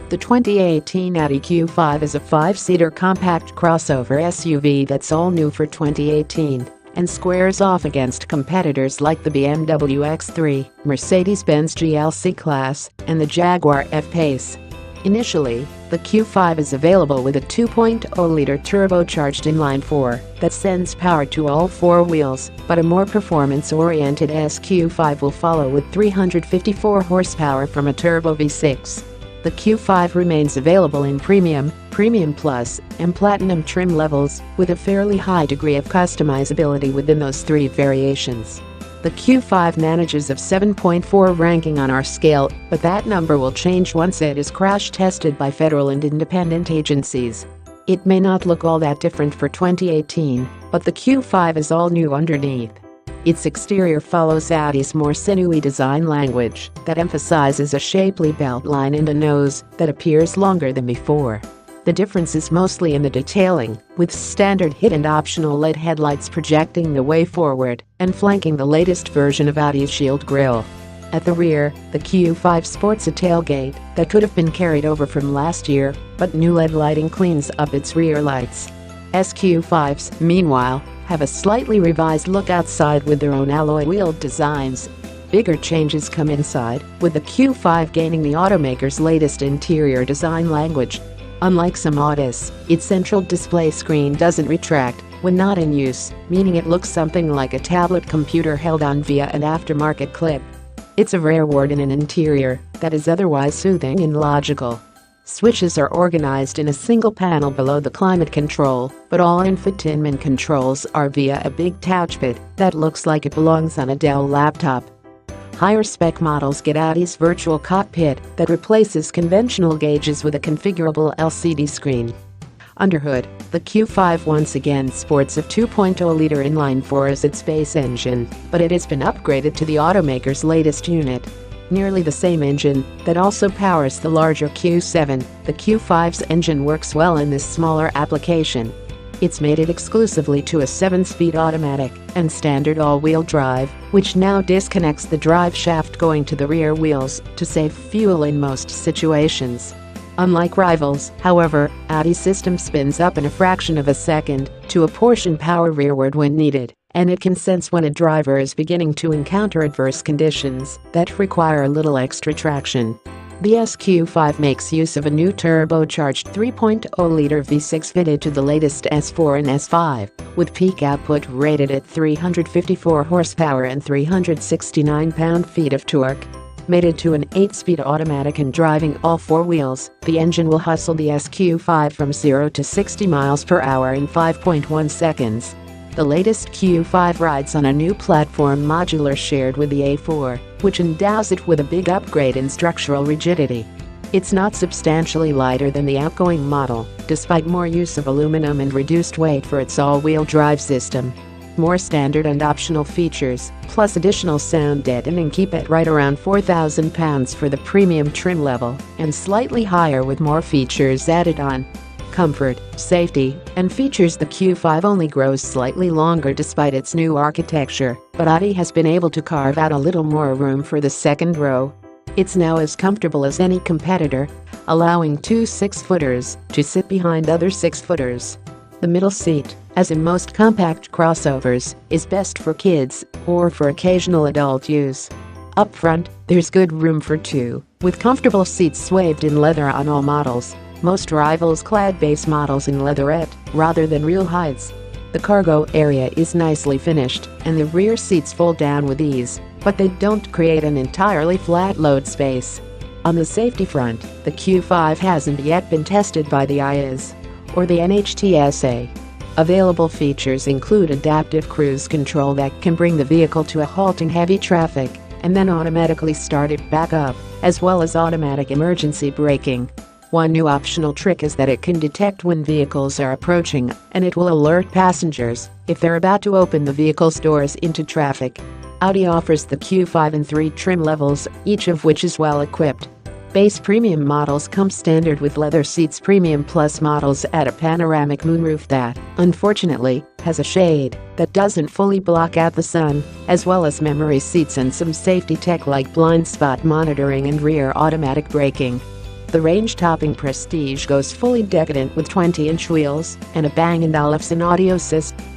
The 2018 Audi Q5 is a 5-seater compact crossover SUV that's all new for 2018 and squares off against competitors like the BMW X3, Mercedes-Benz GLC Class, and the Jaguar F-Pace. Initially, the Q5 is available with a 2.0-liter turbocharged inline-4 that sends power to all four wheels, but a more performance-oriented SQ5 will follow with 354 horsepower from a turbo V6. The Q5 remains available in Premium, Premium Plus, and Platinum trim levels, with a fairly high degree of customizability within those three variations. The Q5 manages a 7.4 ranking on our scale, but that number will change once it is crash-tested by federal and independent agencies. It may not look all that different for 2018, but the Q5 is all new underneath. Its exterior follows Audi's more sinewy design language that emphasizes a shapely beltline and a nose that appears longer than before. The difference is mostly in the detailing, with standard HID and optional LED headlights projecting the way forward and flanking the latest version of Audi's Shield grille. At the rear, the Q5 sports a tailgate that could have been carried over from last year, but new LED lighting cleans up its rear lights. SQ5s, meanwhile, have a slightly revised look outside with their own alloy wheel designs. Bigger changes come inside, with the Q5 gaining the automaker's latest interior design language. Unlike some Audis, its central display screen doesn't retract when not in use, meaning it looks something like a tablet computer held on via an aftermarket clip. It's a rare word in an interior that is otherwise soothing and logical. Switches are organized in a single panel below the climate control, but all infotainment controls are via a big touchpad that looks like it belongs on a Dell laptop. Higher-spec models get Audi's virtual cockpit that replaces conventional gauges with a configurable LCD screen. Under hood, the Q5 once again sports a 2.0-liter inline-4 as its base engine, but it has been upgraded to the automaker's latest unit. Nearly the same engine that also powers the larger Q7, the Q5's engine works well in this smaller application. It's mated exclusively to a 7-speed automatic and standard all-wheel drive, which now disconnects the drive shaft going to the rear wheels to save fuel in most situations. Unlike rivals, however, Audi's system spins up in a fraction of a second to apportion power rearward when needed, and it can sense when a driver is beginning to encounter adverse conditions that require a little extra traction. The SQ5 makes use of a new turbocharged 3.0-liter V6 fitted to the latest S4 and S5, with peak output rated at 354 horsepower and 369 pound-feet of torque. Mated to an 8-speed automatic and driving all four wheels, the engine will hustle the SQ5 from 0 to 60 miles per hour in 5.1 seconds. The latest Q5 rides on a new platform modular shared with the A4, which endows it with a big upgrade in structural rigidity. It's not substantially lighter than the outgoing model, despite more use of aluminum and reduced weight for its all-wheel drive system. More standard and optional features, plus additional sound deadening keep it right around 4,000 pounds for the premium trim level, and slightly higher with more features added on. Comfort, safety, and features. The Q5 only grows slightly longer despite its new architecture, but Audi has been able to carve out a little more room for the second row. It's now as comfortable as any competitor, allowing two 6-footers to sit behind other 6-footers. The middle seat, as in most compact crossovers, is best for kids or for occasional adult use. Up front, there's good room for two, with comfortable seats swathed in leather on all models. Most rivals clad base models in leatherette rather than real hides. The cargo area is nicely finished, and the rear seats fold down with ease, but they don't create an entirely flat load space. On the safety front, the Q5 hasn't yet been tested by the IAS or the NHTSA. Available features include adaptive cruise control that can bring the vehicle to a halt in heavy traffic and then automatically start it back up, as well as automatic emergency braking. One new optional trick is that it can detect when vehicles are approaching, and it will alert passengers if they're about to open the vehicle's doors into traffic. Audi offers the Q5 in 3 trim levels, each of which is well equipped. Base premium models come standard with leather seats. Premium Plus models add a panoramic moonroof that, unfortunately, has a shade that doesn't fully block out the sun, as well as memory seats and some safety tech like blind spot monitoring and rear automatic braking. the range-topping Prestige goes fully decadent with 20-inch wheels and a Bang & Olufsen audio system.